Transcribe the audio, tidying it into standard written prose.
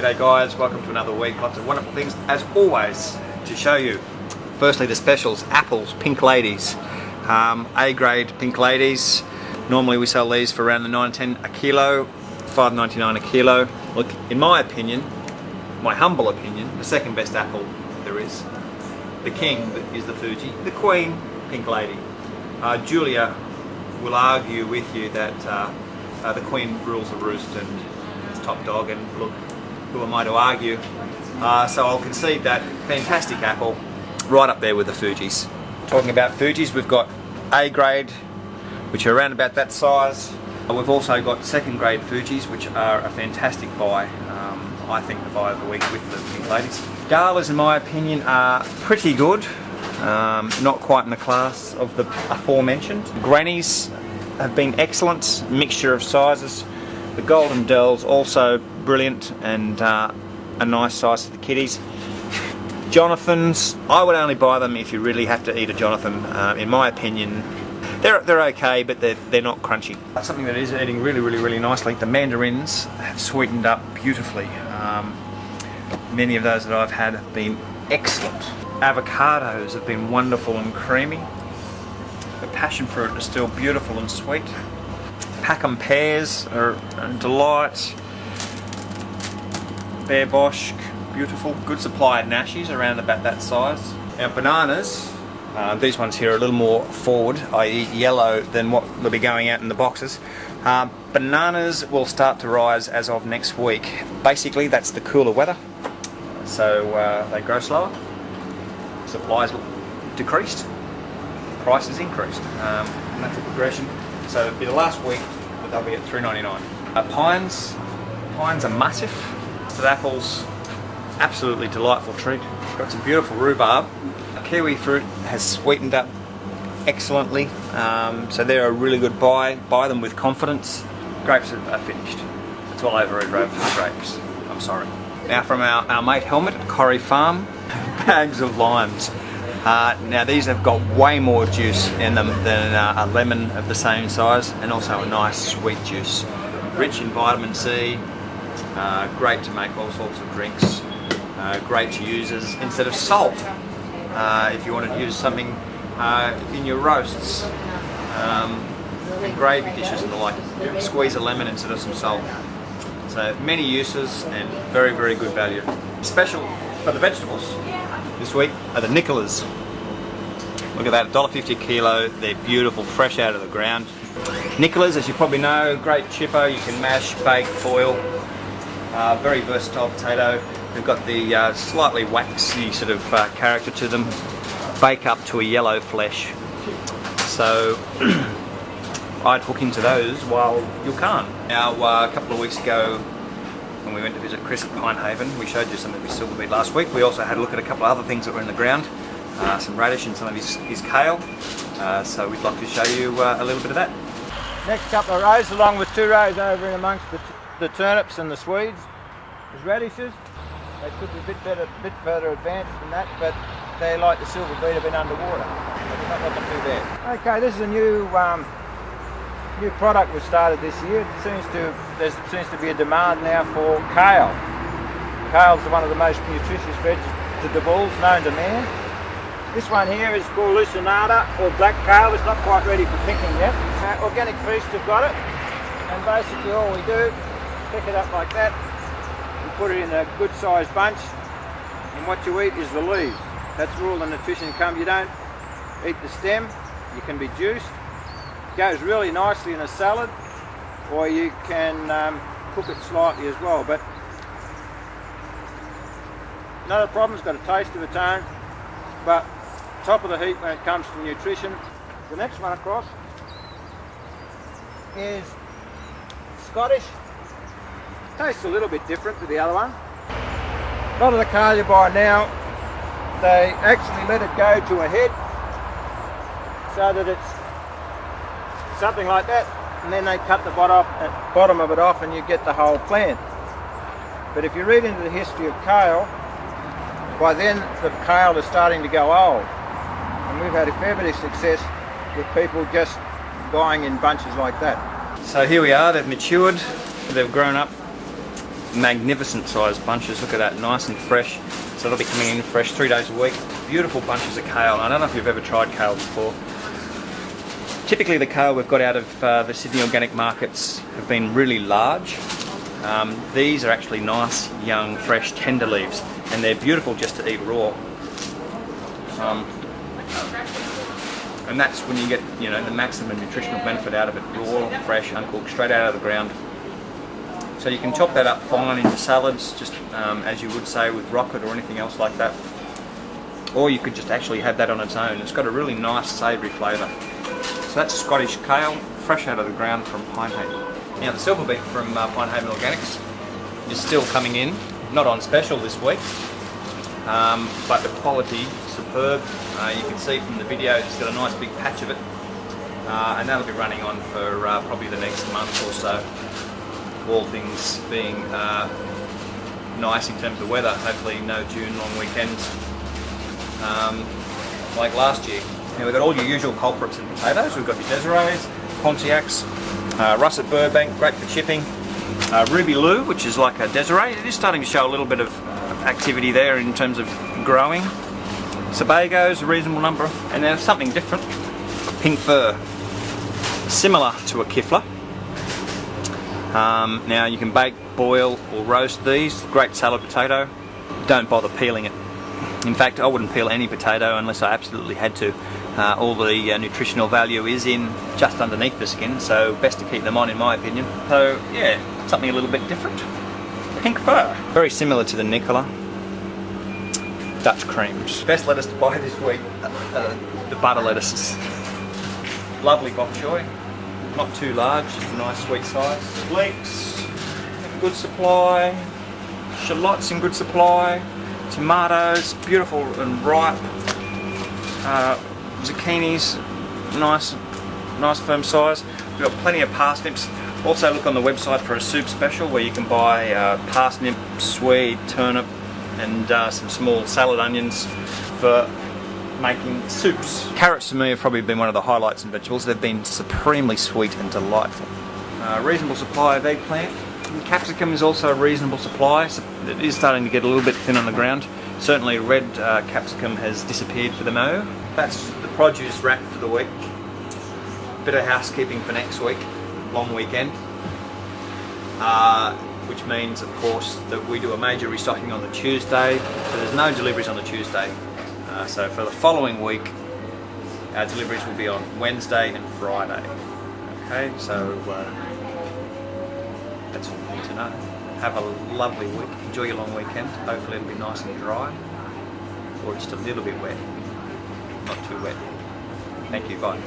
G'day guys, welcome to another week. Lots of wonderful things as always to show you. Firstly, the specials: apples, pink ladies, A grade pink ladies. Normally we sell these for around the $9.10 a kilo, $5.99 a kilo. Look, in my opinion, my humble opinion, the second best apple there is. The king is the Fuji, the queen, pink lady. Julia will argue with you that the queen rules the roost and is top dog, and look, who am I to argue? So I'll concede that. Fantastic apple, right up there with the Fujis. Talking about Fujis, we've got A grade, which are around about that size. We've also got second grade Fujis, which are a fantastic buy. I think the buy of the week with the pink ladies. Galas, in my opinion, are pretty good. Not quite in the class of the aforementioned. Grannies have been excellent, mixture of sizes. The Golden Dells also brilliant and a nice size for the kiddies. Jonathans, I would only buy them if you really have to eat a Jonathan. In my opinion, they're okay, but they're not crunchy. Something that is eating really nicely. The mandarins have sweetened up beautifully. Many of those that I've had have been excellent. Avocados have been wonderful and creamy. The passion fruit is still beautiful and sweet. Packham pears are a delight. Bear Bosch, beautiful. Good supply of Nashies, around about that size. Now bananas, these ones here are a little more forward, i.e. yellow, than what will be going out in the boxes. Bananas will start to rise as of next week. Basically that's the cooler weather, so they grow slower. Supplies decreased, prices increased. Natural progression. So it'll be the last week that they'll be at $3.99. Pines are massive. So apples, absolutely delightful treat. Got some beautiful rhubarb. Kiwi fruit has sweetened up excellently, so they're a really good buy. Buy them with confidence. Grapes are finished. It's all over red grapes. I'm sorry. Now from our mate Helmet at Corrie Farm, bags of limes. Now these have got way more juice in them than a lemon of the same size, and also a nice sweet juice. Rich in vitamin C, great to make all sorts of drinks, great to use as instead of salt. If you want to use something in your roasts, gravy dishes and the like, squeeze a lemon instead of some salt. So many uses and very good value. Special for the vegetables this week are the Nicolas. Look at that, $1.50 a kilo. They're beautiful, fresh out of the ground. Nicolas, as you probably know, great chipper. You can mash, bake, boil. Very versatile potato. They've got the slightly waxy sort of character to them. Bake up to a yellow flesh. So I'd hook into those while you can. Now, a couple of weeks ago, when we went to visit Chris at Pinehaven, we showed you some of his silver beet last week. We also had a look at a couple of other things that were in the ground, some radish and some of his kale. So we'd like to show you a little bit of that. Next couple of rows, along with 2 rows over in amongst the turnips and the Swedes, there's radishes. They could be a bit further advanced than that, but they, like the silver beet, have been underwater. So they're not looking too bad. Okay, this is a new product we've started this year. There seems to be a demand now for kale. Kale's one of the most nutritious vegetables known to man. This one here is called Lucinata, or black kale. It's not quite ready for picking yet. OrganicFeast have got it, and basically all we do, pick it up like that, we put it in a good sized bunch, and what you eat is the leaves. That's where all the nutrition comes. You don't eat the stem. You can be juiced. Goes really nicely in a salad, or you can cook it slightly as well, but not a problem. It's got a taste of its own, but top of the heap when it comes to nutrition. The next one across is Scottish. Tastes a little bit different to the other one. A lot of the kale you buy now, they actually let it go to a head so that it's something like that, and then they cut the bottom of it off and you get the whole plant. But if you read into the history of kale, by then the kale is starting to go old, and we've had a fair bit of success with people just buying in bunches like that. So here we are, they've matured, they've grown up magnificent sized bunches. Look at that, nice and fresh. So they'll be coming in fresh 3 days a week. Beautiful bunches of kale. I don't know if you've ever tried kale before. Typically the kale we've got out of the Sydney organic markets have been really large. These are actually nice, young, fresh, tender leaves, and they're beautiful just to eat raw. And that's when you get, you know, the maximum nutritional benefit out of it, raw, fresh, uncooked, straight out of the ground. So you can chop that up fine into salads, just as you would say with rocket or anything else like that. Or you could just actually have that on its own. It's got a really nice savoury flavour. So that's Scottish kale, fresh out of the ground from Pinehaven. Now the silver beet from Pinehaven Organics is still coming in, not on special this week, but the quality superb. You can see from the video it's got a nice big patch of it, and that'll be running on for probably the next month or so, all things being nice in terms of weather. Hopefully no June long weekends like last year. Now we've got all your usual culprits in potatoes. We've got your Desirees, Pontiacs, Russet Burbank, great for chipping, Ruby Lou, which is like a Desiree. It is starting to show a little bit of activity there in terms of growing. Sebagos, a reasonable number, and then something different, pink fir, similar to a kifler. Now you can bake, boil or roast these. Great salad potato. Don't bother peeling it. In fact, I wouldn't peel any potato unless I absolutely had to. All the nutritional value is in just underneath the skin, so best to keep them on in my opinion. So yeah, something a little bit different. Pink fir. Very similar to the Nicola. Dutch creams. Best lettuce to buy this week, the butter lettuces. Lovely bok choy, not too large, just a nice sweet size. Leeks, good supply. Shallots in good supply. Tomatoes, beautiful and ripe. Zucchinis, nice firm size. We've got plenty of parsnips. Also look on the website for a soup special where you can buy parsnip, swede, turnip and some small salad onions for making soups. Carrots to me have probably been one of the highlights in vegetables. They've been supremely sweet and delightful. Reasonable supply of eggplant. Capsicum is also a reasonable supply. So it is starting to get a little bit thin on the ground. Certainly red capsicum has disappeared for the mo. That's the produce wrap for the week. Bit of housekeeping for next week, long weekend. Which means, of course, that we do a major restocking on the Tuesday. So there's no deliveries on the Tuesday. So for the following week, our deliveries will be on Wednesday and Friday. Okay, so that's all you need to know. Have a lovely week. Enjoy your long weekend. Hopefully it'll be nice and dry, or just a little bit wet. Not too wet. Thank you. Bye.